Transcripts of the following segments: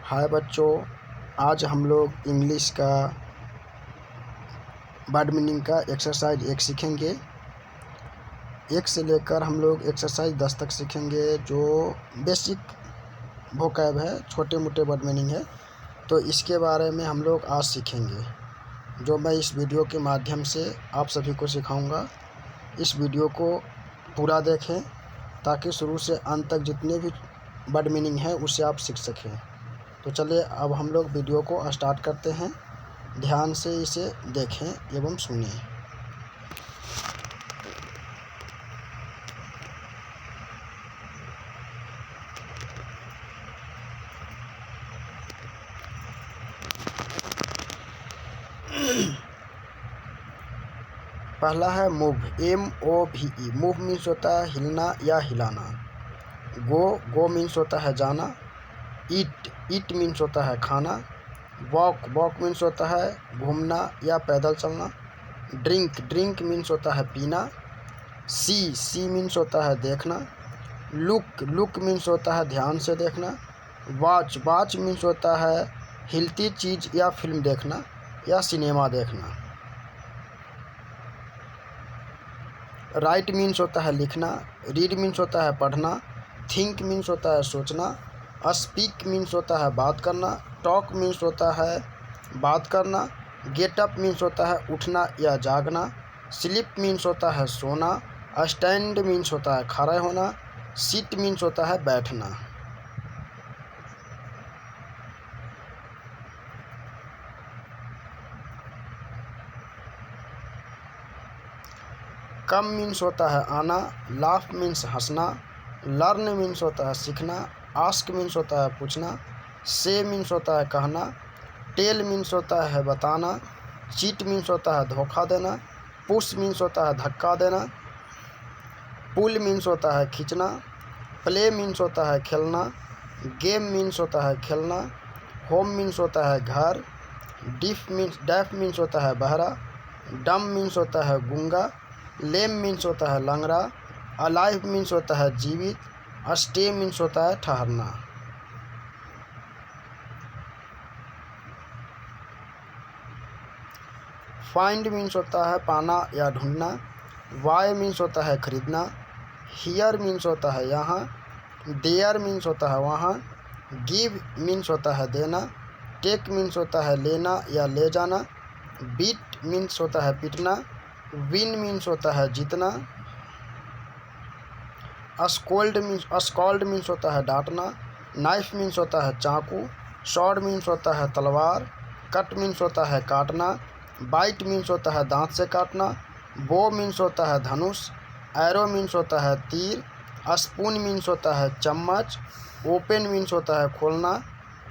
हाय बच्चों, आज हम लोग इंग्लिश का वर्ड मीनिंग का एक्सरसाइज 1 सीखेंगे। 1 से लेकर हम लोग एक्सरसाइज 10 तक सीखेंगे। जो बेसिक वोकैब है, छोटे मोटे वर्ड मीनिंग है, तो इसके बारे में हम लोग आज सीखेंगे, जो मैं इस वीडियो के माध्यम से आप सभी को सिखाऊंगा। इस वीडियो को पूरा देखें ताकि शुरू से अंत तक जितने भी वर्ड मीनिंग है उसे आप सीख सकें। तो चलिए अब हम लोग वीडियो को स्टार्ट करते हैं। ध्यान से इसे देखें एवं सुनें। पहला है मूव, MOVE। मूव मीन्स होता है हिलना या हिलाना। गो मीन्स होता है जाना। ईट मीन्स होता है खाना। वॉक मीन्स होता है घूमना या पैदल चलना। ड्रिंक मीन्स होता है पीना। सी मीन्स होता है देखना। लुक मीन्स होता है ध्यान से देखना। वॉच मीन्स होता है हिलती चीज़ या फिल्म देखना या सिनेमा देखना। राइट मीन्स होता है लिखना। रीड मीन्स होता है पढ़ना। थिंक मीन्स होता है सोचना। स्पीक मीन्स होता है बात करना। टॉक मीन्स होता है बात करना। गेट अप मीन्स होता है उठना या जागना। स्लीप मीन्स होता है सोना। स्टैंड मीन्स होता है खड़े होना। सिट मीन्स होता है बैठना। कम मीन्स होता है आना। लाफ मीन्स हंसना। लर्न मीन्स होता है सीखना। आस्क मीन्स होता है पूछना। से मीन्स होता है कहना। टेल मीन्स होता है बताना। चीट मीन्स होता है धोखा देना। पुश मीन्स होता है धक्का देना। पुल मीन्स होता है खींचना। प्ले मीन्स होता है खेलना। गेम मीन्स होता है खेलना। होम मीन्स होता है घर। डेफ मीन्स होता है बहरा। डम मीन्स होता है गूंगा। लेम मीन्स होता है लंगड़ा। अलाइव मीन्स होता है जीवित। स्टे मीन्स होता है ठहरना। फाइंड मीन्स होता है पाना या ढूंढना। बाय मीन्स होता है खरीदना। हियर मीन्स होता है यहाँ। देयर मीन्स होता है वहाँ। गिव मीन्स होता है देना। टेक मीन्स होता है लेना या ले जाना। बीट मीन्स होता है पीटना। विन मीन्स होता है जीतना। स्कॉल्ड मीन्स होता है डांटना। नाइफ मीन्स होता है चाकू। शॉर्ड मीन्स होता है तलवार। कट मीन्स होता है काटना। बाइट मीन्स होता है दांत से काटना। बो मीन्स होता है धनुष। एरो मीन्स होता है तीर। स्पून मीन्स होता है चम्मच। ओपन मीन्स होता है खोलना।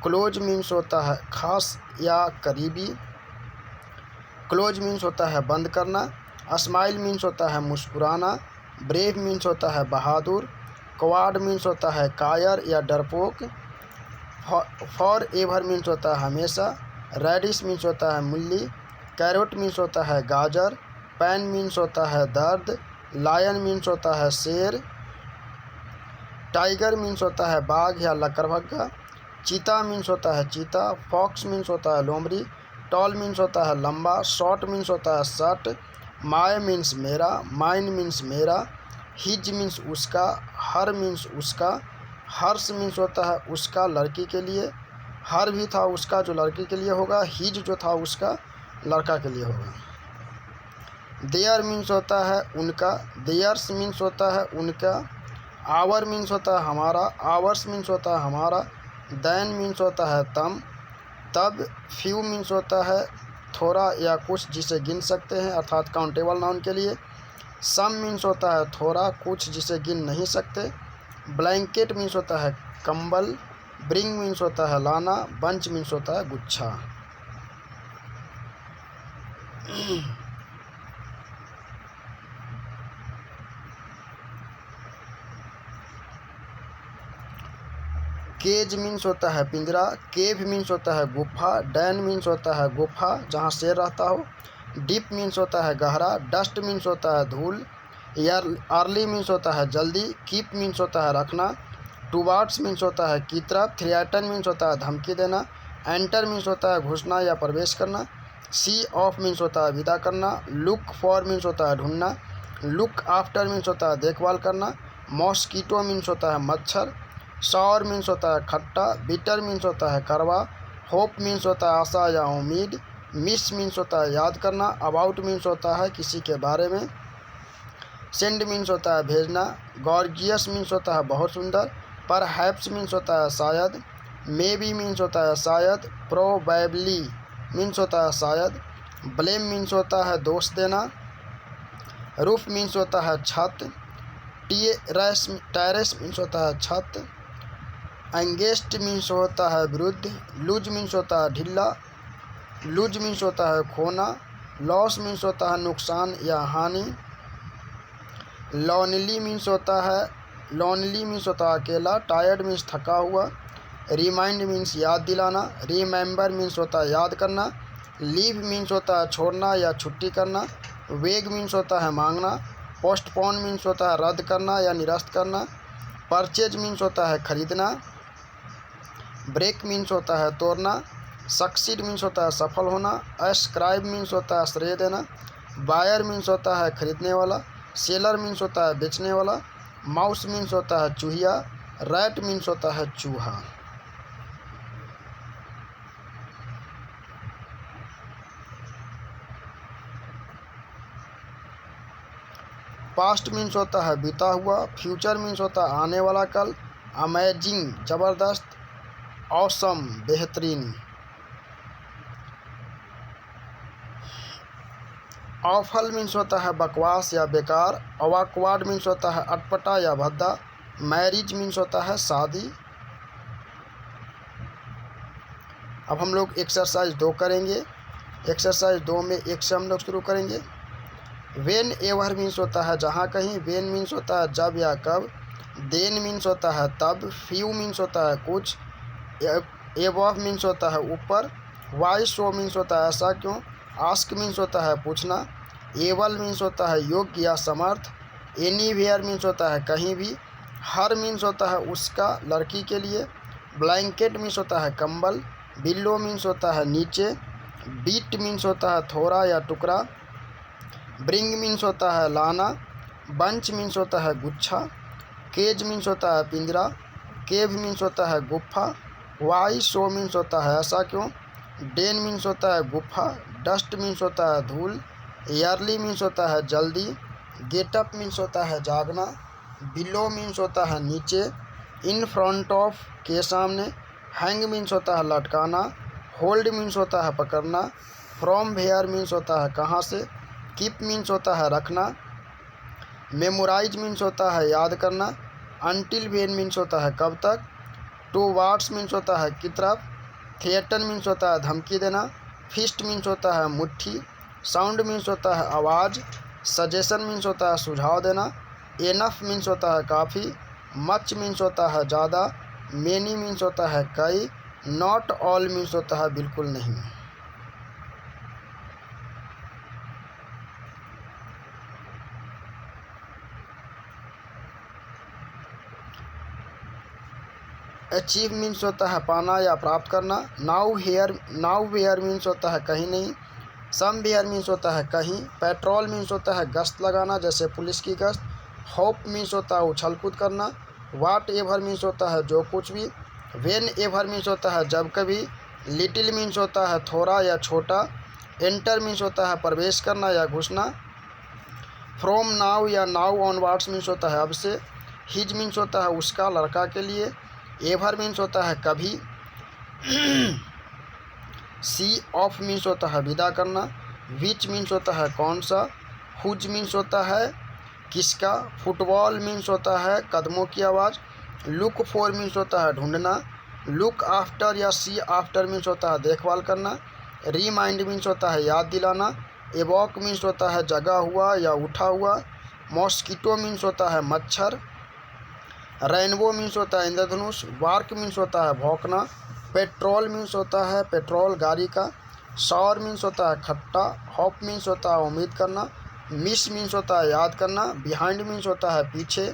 क्लोज मीन्स होता है खास या करीबी। क्लोज मीन्स होता है बंद करना। स्माइल मीन्स होता है मुस्कुराना। ब्रेव मीन्स होता है बहादुर। कवार्ड मीन्स होता है कायर या डरपोक। फॉर एवर मीन्स होता है हमेशा। रेडिश मीन्स होता है मूली। कैरोट मीन्स होता है गाजर। पैन मीन्स होता है दर्द। लायन मीन्स होता है शेर। टाइगर मीन्स होता है बाघ या लकड़बग्घा। चीता मीन्स होता है चीता। फॉक्स मीन्स होता है लोमड़ी। टॉल मीन्स होता है लंबा। शॉर्ट मीन्स होता है शर्ट। माय मीन्स मेरा। माइन मीन्स मेरा। हिज मीन्स उसका। हर मीन्स उसका। हर्ष मीन्स होता है उसका लड़की के लिए। हर भी था उसका जो लड़की के लिए होगा। हिज जो था उसका लड़का के लिए होगा। देयर मीन्स होता है उनका। देयर्स मीन्स होता है उनका। आवर मीन्स होता है हमारा। आवर्स मीन्स होता है हमारा। देन मीन्स होता है तब। फ्यू मीन्स होता है थोड़ा या कुछ जिसे गिन सकते हैं, अर्थात काउंटेबल नाउन के लिए। सम मीन्स होता है थोड़ा कुछ जिसे गिन नहीं सकते। ब्लैंकेट मीन्स होता है कंबल। ब्रिंग मीन्स होता है लाना। बंच मीन्स होता है गुच्छा। केज मीन्स होता है पिंजरा। केव मीन्स होता है गुफा। डैन मीन्स होता है गुफा जहाँ शेर रहता हो। डीप मीन्स होता है गहरा। डस्ट मीन्स होता है धूल। अर्ली मीन्स होता है जल्दी। कीप मीन्स होता है रखना। टूवार्ड्स मीन्स होता है की तरफ, थ्रेटन मीन्स होता है धमकी देना, एंटर मीन्स होता है घुसना या प्रवेश करना, सी ऑफ मीन्स होता है विदा करना, लुक फॉर मीन्स होता है ढूंढना, लुक आफ्टर मीन्स होता है देखभाल करना, मॉस्कीटो मीन्स होता है मच्छर, सॉर मीन्स होता है खट्टा, बिटर मीन्स होता है कड़वा, होप मीन्स होता है आशा या उम्मीद, मिस मीन्स होता है याद करना, अबाउट मीन्स होता है किसी के बारे में, सेंड मीन्स होता है भेजना, गॉर्जियस मीन्स होता है बहुत सुंदर, परहैप्स मीन्स होता है शायद, मे बी मीन्स होता है शायद, प्रोबेबली मीन्स होता है शायद, ब्लेम मीन्स होता है दोष देना, रूफ मीन्स होता है छत, टेरेस मीन्स होता है छत, एंगेस्ट मीन्स होता है विरुद्ध, लूज मीन्स होता है ढीला, लूज मीन्स होता है खोना, लॉस मीन्स होता है नुकसान या हानि, लॉनली मीन्स होता है अकेला, टायर्ड मीन्स थका हुआ, रिमाइंड मीन्स याद दिलाना, रिमेंबर मीन्स होता है याद करना, लीव मीन्स होता है छोड़ना या छुट्टी करना, वेग मीन्स होता है मांगना, पोस्टपोन मीन्स होता है रद्द करना या निरस्त करना, परचेज मीन्स होता है खरीदना, ब्रेक मीन्स होता है तोड़ना, सक्सीड मीन्स होता है सफल होना, अस्क्राइब मीन्स होता है श्रेय देना, बायर मीन्स होता है खरीदने वाला, सेलर मीन्स होता है बेचने वाला, माउस मीन्स होता है चूहिया, रैट मीन्स होता है चूहा। पास्ट मीन्स होता है बीता हुआ, फ्यूचर मीन्स होता है आने वाला कल, अमेजिंग ज़बरदस्त, ऑसम बेहतरीन, ऑफल मीन्स होता है बकवास या बेकार, अवाकवर्ड मीन्स होता है अटपटा या भद्दा, मैरिज मीन्स होता है शादी। अब हम लोग एक्सरसाइज 2 करेंगे। एक्सरसाइज 2 में एक से हम लोग शुरू करेंगे। वेन एवर मीन्स होता है जहाँ कहीं, वेन मीन्स होता है जब या कब, देन मीन्स होता है तब, फ्यू मीन्स होता है कुछ, एबव मीन्स होता है ऊपर, वाई सो मीन्स होता है ऐसा क्यों, आस्क मीन्स होता है पूछना, एबल मीन्स होता है योग्य या समर्थ, एनीवेयर मीन्स होता है कहीं भी, हर मीन्स होता है उसका लड़की के लिए, ब्लैंकेट मीन्स होता है कंबल, बिलो मीन्स होता है नीचे, बीट मीन्स होता है थोड़ा या टुकड़ा, ब्रिंग मीन्स होता है लाना, बंच मीन्स होता है गुच्छा, केज मीन्स होता है पिंजरा, केव मीन्स होता है गुफा, वाई सो मीन्स होता है ऐसा क्यों, डेन मीन्स होता है गुफा, डस्ट मीन्स होता है धूल, ईयरली मीन्स होता है जल्दी, गेटअप मीन्स होता है जागना, बिलो मीन्स होता है नीचे, इन फ्रंट ऑफ के सामने, हैंग मीन्स होता है लटकाना, होल्ड मीन्स होता है पकड़ना, फ्रॉम वेयर मीन्स होता है कहाँ से, कीप मीन्स होता है रखना, मेमोराइज मीन्स होता है याद करना, अनटिल वेन मीन्स होता है कब तक, टू वार्ड्स मीन्स होता है की तरफ, थिएटन मीन्स होता है धमकी देना, फिस्ट मीन्स होता है मुट्ठी, साउंड मीन्स होता है आवाज़, सजेशन मीन्स होता है सुझाव देना, एनफ मीन्स होता है काफ़ी, मच मीन्स होता है ज़्यादा, मेनी मीन्स होता है कई, नॉट ऑल मीन्स होता है बिल्कुल नहीं। अचीव मीन्स होता है पाना या प्राप्त करना, नाउ वेयर मीन्स होता है कहीं नहीं, सम वेयर मीन्स होता है कहीं, पेट्रोल मीन्स होता है गश्त लगाना जैसे पुलिस की गश्त, होप मीन्स होता है उछल कूद करना, वाट एवर मीन्स होता है जो कुछ भी, वेन एवर मीन्स होता है जब कभी, लिटिल मीन्स होता है थोड़ा या छोटा, एंटर मीन्स होता है प्रवेश करना या घुसना, फ्रॉम नाउ या नाउ ऑनवर्ड्स मीन्स होता है अब से, हिज मीन्स होता है उसका लड़का के लिए, एवर मीन्स होता है कभी, सी ऑफ मीन्स होता है विदा करना, विच मीन्स होता है कौन सा, हुज मीन्स होता है किसका, फुटबॉल मीन्स होता है कदमों की आवाज़, लुक फॉर मीन्स होता है ढूंढना, लुक आफ्टर या सी आफ्टर मीन्स होता है देखभाल करना, रिमाइंड मीन्स होता है याद दिलाना, एवॉक मीन्स होता है जगा हुआ या उठा हुआ, मॉस्किटो मीन्स होता है मच्छर, रेनबो मीन्स होता है इंद्रधनुष, वार्क मीन्स होता है भौंकना, पेट्रोल मीन्स होता है पेट्रोल गाड़ी का, सॉर मीन्स होता है खट्टा, होप मीन्स होता है उम्मीद करना, मिस मीन्स होता है याद करना, बिहाइंड मीन्स होता है पीछे,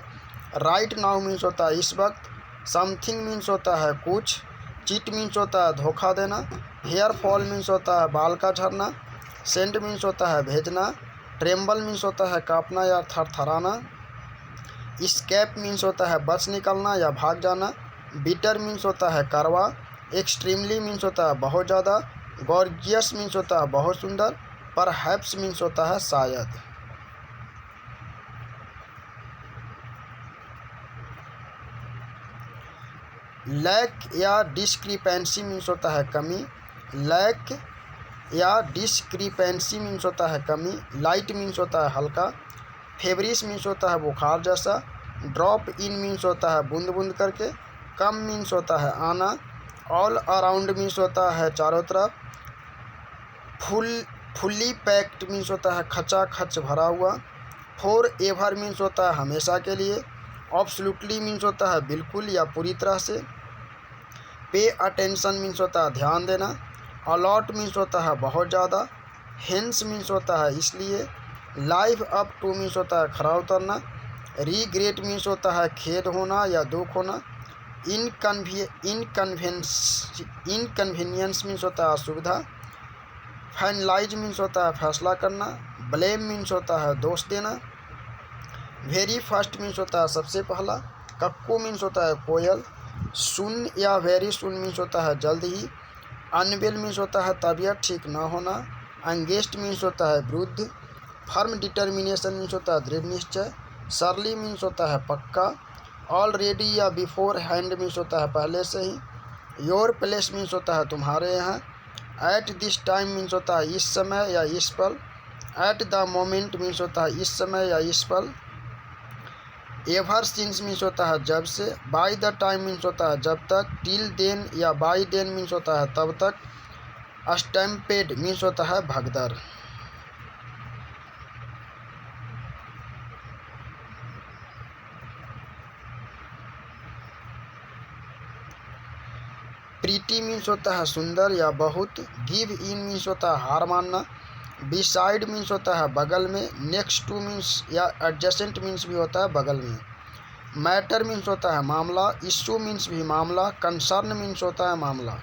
राइट नाउ मीन्स होता है इस वक्त, समथिंग मीन्स होता है कुछ। चीट मीन्स होता है धोखा देना। हेयर फॉल मीन्स होता है बाल का झड़ना। सेंड मीन्स होता है भेजना। ट्रेम्बल मीन्स होता है कांपना या थरथराना। स्केप मीन्स होता है बच निकलना या भाग जाना। बिटर मीन्स होता है कड़वा। एक्सट्रीमली मीन्स होता है बहुत ज़्यादा। गॉर्जियस मीन्स होता है बहुत सुंदर। परहैप्स मीन्स होता है शायद। लैक या डिस्क्रिपेंसी मीन्स होता है कमी। लैक या डिस्क्रिपेंसी मीन्स होता है कमी। लाइट मीन्स होता है हल्का। फेवरिस मीन्स होता है बुखार जैसा। ड्रॉप इन मीन्स होता है बूंद बूंद करके। कम मीन्स होता है आना। ऑल अराउंड मीन्स होता है चारों तरफ। फुल्ली पैक्ड मीन्स होता है खचा खच भरा हुआ। फॉर एवर मीन्स होता है हमेशा के लिए। ऑब्सोल्युटली मीन्स होता है बिल्कुल या पूरी तरह से। पे अटेंशन मीन्स होता है ध्यान देना। अलॉट मीन्स होता है बहुत ज़्यादा। हेंस मीन्स होता है इसलिए। लाइफ अप टू मीन्स होता है खरा उतरना। रीग्रेट मीन्स होता है खेद होना या दुख होना। इनकन्वीनियंस मीन्स होता है असुविधा। फाइनलाइज मीन्स होता है फैसला करना। ब्लेम मीन्स होता है दोष देना। वेरी फर्स्ट मीन्स होता है सबसे पहला। कक्कू मीन्स होता है कोयल। सुन या वेरी सुन मीन्स होता है जल्द ही। अनवेल मीन्स होता है तबीयत ठीक न होना। एंगेस्ट मीन्स होता है वृद्ध। फर्म डिटर्मिनेशन मीन्स होता है दृढ़ निश्चय। सरली मीन्स होता है पक्का। ऑलरेडी या बिफोर हैंड मीन्स होता है पहले से ही। योर प्लेस मीन्स होता है तुम्हारे यहाँ। एट दिस टाइम मीन्स होता है इस समय या इस पल। एट द मोमेंट मीन्स होता है इस समय या इस पल। एवर सिंस मीन्स होता है जब से। बाय द टाइम मीन्स होता है जब तक। टिल देन या बाय देन मीन्स होता है तब तक। स्टैम्पेड मीन्स होता है भगदड़। प्रीटी मीन्स होता है सुंदर या बहुत। गिव इन मीन्स होता है हार मानना। बिसाइड मीन्स होता है बगल में। नेक्स्ट टू मीन्स या एडजेसेंट मीन्स भी होता है बगल में। मैटर मीन्स होता है मामला। इशू मीन्स भी मामला। कंसर्न मीन्स होता है मामला।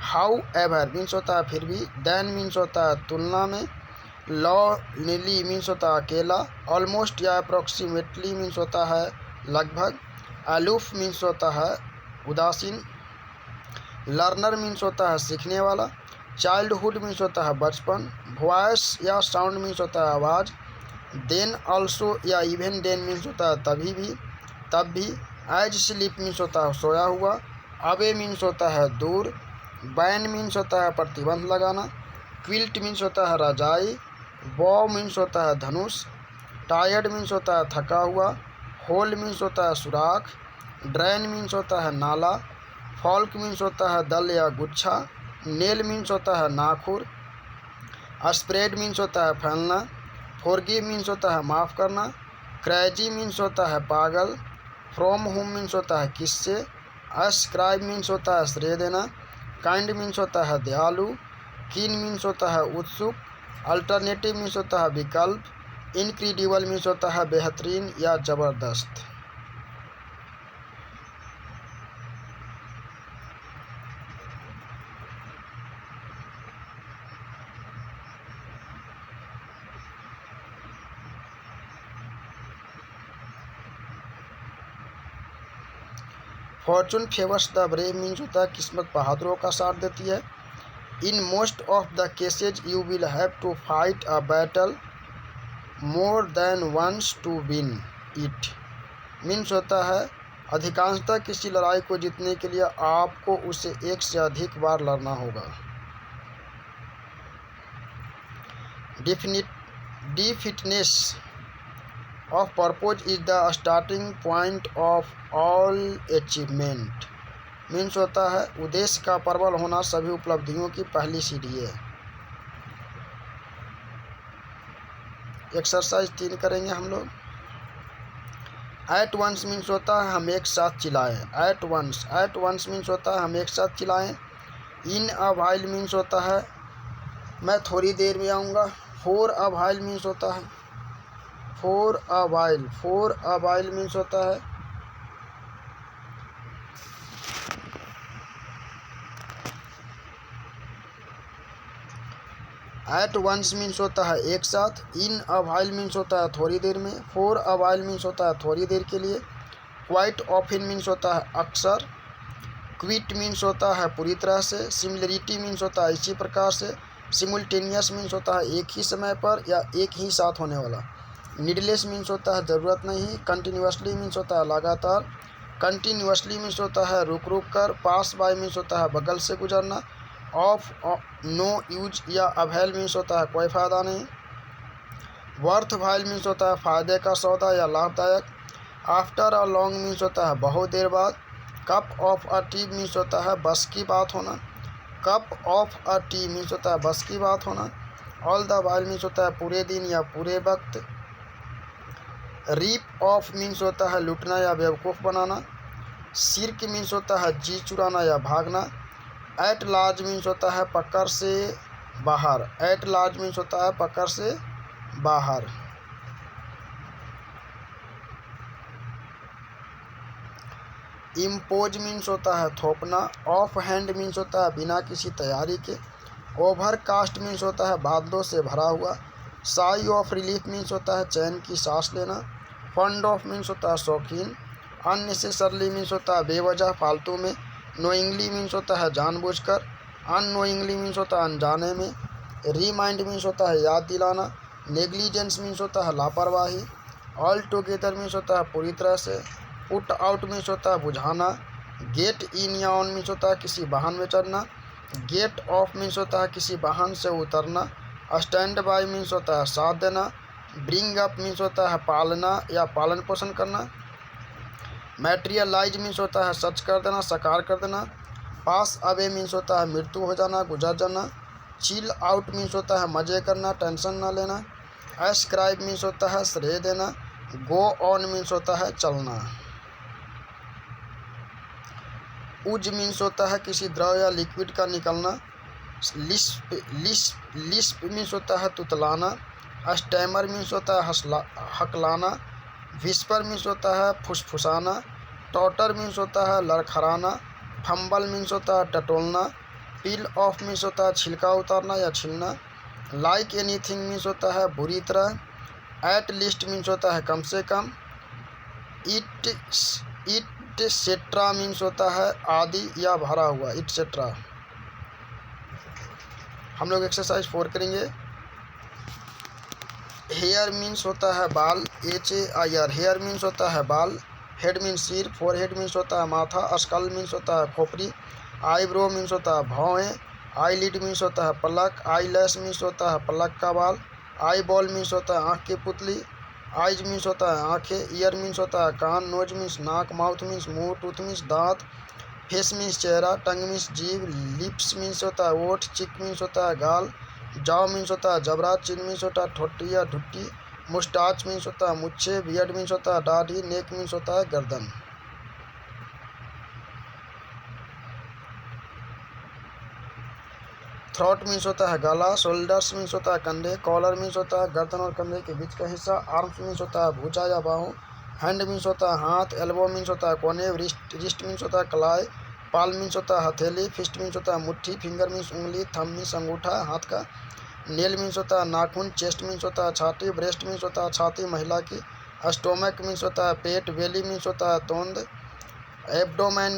हाउ एवर मीन्स होता है फिर भी। देन मीन्स होता है तुलना में। लॉली मीन्स होता है अकेला। ऑलमोस्ट या अप्रोक्सीमेटली मीन्स होता है लगभग। अलूफ मीन्स होता है उदासीन। लर्नर मीन्स होता है सीखने वाला। चाइल्डहुड मीन्स होता है बचपन। वॉइस या साउंड मीन्स होता है आवाज़। देन ऑल्सो या इवन देन मीन्स होता है तभी भी तब भी। एज स्लीप मीन्स होता है सोया हुआ। अवे मीन्स होता है दूर। बैन मीन्स होता है प्रतिबंध लगाना। क्विल्ट मीन्स होता है रजाई। बॉ मीन्स होता है धनुष। टायर्ड मीन्स होता है थका हुआ। होल मीन्स होता है सुराख। ड्रेन मीन्स होता है नाला। फॉल्क मीन्स होता है दल या गुच्छा। नेल मीन्स होता है नाखून। स्प्रेड मीन्स होता है फैलना। फॉरगिव मीन्स होता है माफ़ करना। क्रेजी मीन्स होता है पागल। फ्रॉम होम मीन्स होता है किससे। अस्क्राइब मीन्स होता है श्रेय देना। काइंड मीन्स होता है दयालु। कीन मीन्स होता है उत्सुक। अल्टरनेटिव मीन्स होता है विकल्प। इनक्रेडिबल मीन्स होता है बेहतरीन या ज़बरदस्त। Fortune favours the brave means होता है किस्मत बहादुरों का साथ देती है। In most of the cases you will have to fight a battle more than once to win it means होता है अधिकांशतः किसी लड़ाई को जीतने के लिए आपको उसे एक से अधिक बार लड़ना होगा। Definiteness of purpose is the starting point of all achievement means होता है उद्देश्य का प्रबल होना सभी उपलब्धियों की पहली सीढ़ी है। एक्सरसाइज 3 करेंगे हम लोग। एट वंस मीन्स होता है हम एक साथ चिल्लाएं। एट वंस मीन्स होता है हम एक साथ चिल्लाएं। इन अ व्हाइल मीन्स होता है मैं थोड़ी देर में आऊँगा। फॉर अ व्हाइल मीन्स होता है फॉर अ व्हाइल मीन्स होता है एट वंस मीन्स होता है एक साथ। इन अ व्हाइल मीन्स होता है थोड़ी देर में। फॉर अ व्हाइल मीन्स होता है थोड़ी देर के लिए। क्वाइट ऑफन मीन्स होता है अक्सर। क्विट मीन्स होता है पूरी तरह से। सिमिलरिटी मीन्स होता है इसी प्रकार से। सिमुलटेनियस मीन्स होता है एक ही समय पर या एक ही साथ होने वाला। नीडलेस मीन्स होता है ज़रूरत नहीं। कंटिन्यूसली मीन्स होता है लगातार। कंटिन्यूसली मीन्स होता है रुक रुक कर। पास बाय मीन्स होता है बगल से गुजरना। ऑफ नो यूज या अवेल मीन्स होता है कोई फ़ायदा नहीं। वर्थ वाइल मीन्स होता है फ़ायदे का सौदा या लाभदायक। आफ्टर अ लॉन्ग मीन्स होता है बहुत देर बाद। Cup of a T means होता है बस की बात होना। Cup of a T means होता है बस की बात होना। ऑल द वाइल मीन्स होता है पूरे दिन या पूरे वक्त। रीप ऑफ मीन्स होता है लूटना या बेवकूफ़ बनाना। सिर्क मीन्स होता है जी चुराना या भागना। एट लार्ज मीन्स होता है पकड़ से बाहर। एट लार्ज मीन्स होता है पकड़ से बाहर। इम्पोज मीन्स होता है थोपना। ऑफ हैंड मीन्स होता है बिना किसी तैयारी के। ओवरकास्ट मीन्स होता है बादलों से भरा हुआ। साई ऑफ रिलीफ मीन्स होता है चैन की सांस लेना। फंड ऑफ मीन्स होता है शौकीन। अननेसेसरली मीन्स होता है बेवजह फालतू में। नोइंगली मीन्स होता है जानबूझकर। अननोइंगली मीन्स होता है अनजाने में। रिमाइंड मीन्स होता है याद दिलाना। नेग्लिजेंस मीन्स होता है लापरवाही। ऑल टुगेदर मीन्स होता है पूरी तरह से। पुट आउट मीन्स होता है बुझाना। गेट इन या ऑन मीन्स होता है किसी वाहन में चढ़ना। गेट ऑफ मीन्स होता है किसी वाहन से उतरना। स्टैंड बाय मीन्स होता है साथ देना। ब्रिंग अप मीन्स होता है पालना या पालन पोषण करना। मैटेरियलाइज मीन्स होता है सच कर देना साकार कर देना। पास अवे मीन्स होता है मृत्यु हो जाना गुजर जाना। चिल आउट मीन्स होता है मज़े करना टेंशन ना लेना। एस्क्राइब मीन्स होता है श्रेय देना। गो ऑन मीन्स होता है चलना। उज मीन्स होता है किसी द्रव या लिक्विड का निकलना। लिस्प मीन्स होता है तुतलाना। स्टैमर मीन्स होता है हकलाना। विस्पर मीन्स होता है फुसफुसाना। टॉटर मीन्स होता है लड़खड़ाना। फंबल मीन्स होता है टटोलना। पील ऑफ मीन्स होता है छिलका उतारना या छीलना। लाइक एनीथिंग मीन्स होता है बुरी तरह। एट लीस्ट मीन्स होता है कम से कम। इटसेट्रा मीन्स होता है आदि या भरा हुआ इटसेट्रा। हम लोग एक्सरसाइज 4 करेंगे। हेयर मीन्स होता है बाल HAIR। हेयर मीन्स होता है बाल। हेड मीन्स सिर। फोरहेड मीन्स होता है माथा। स्कल मीन्स होता है खोपड़ी। आईब्रो मीन्स होता है भौहें। आईलिड मीन्स होता है पलक। आईलैश मीन्स होता है पलक का बाल। आई बॉल मीन्स होता है आँख की पुतली। आइज मीन्स होता है आँखें। ईयर मीन्स होता है कान। नोज मीन्स नाक। माउथ मीन्स मुंह। टूथ मीन्स दांत। फेस मीन्स चेहरा। टंग मीन्स जीभ। लिप्स मीन्स होता है ओठ। चिक मीन्स होता है गाल। जॉ मीन्स होता है जबड़ा। चिन मीन्स होता है ठोटी या ढुट्टी। मुस्टाच मीन्स होता है मुच्छे। बियर्ड मीन्स होता है दाढ़ी। नेक मीन्स होता है गर्दन। थ्रोट मीन्स होता है गला। शोल्डर्स मीन्स होता है कंधे। कॉलर मीन्स होता है गर्दन और कंधे के बीच का हिस्सा। आर्म्स मीन्स होता है भुजा या बाहों। हैंड मीन्स होता है हाथ। एल्बो मीन्स होता है कोने। रिस्ट मीन्स होता है कलाई। पाल मीन्स होता है हथेली। फिस्ट मीन्स होता है मुट्ठी। फिंगर मीन्स उंगली। थंब मीन्स अंगूठा हाथ का। नेल मीन्स होता है नाखून। चेस्ट मीन्स होता है छाती। ब्रेस्ट मीन्स होता है छाती महिला की। स्टोमक मीन्स होता है पेट। बेली मीन्स होता है तोंद। एब्डोमन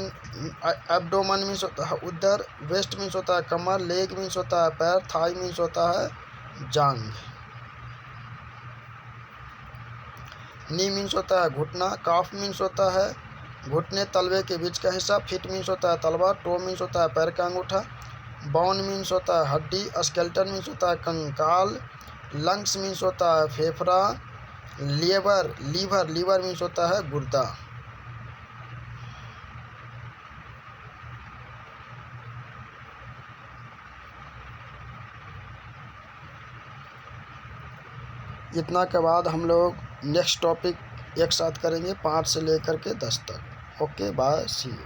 मीन्स होता है उदर। वेस्ट मीन्स होता है कमर। लेग मीन्स होता है पैर। थाई मीन्स होता है जांघ। नी मीन्स होता है घुटना। काफ मीन्स होता है घुटने तलवे के बीच का हिस्सा। फिट मीन्स होता है तलवा। टो मीन्स होता है पैर का अंगूठा। बोन मीन्स होता है हड्डी। स्केलेटन मीन्स होता है कंकाल। लंग्स मीन्स होता है फेफड़ा। लीवर मीन्स होता है गुर्दा। इतना के बाद हम लोग नेक्स्ट टॉपिक एक साथ करेंगे 5 से लेकर के 10 तक। Okay bye see you.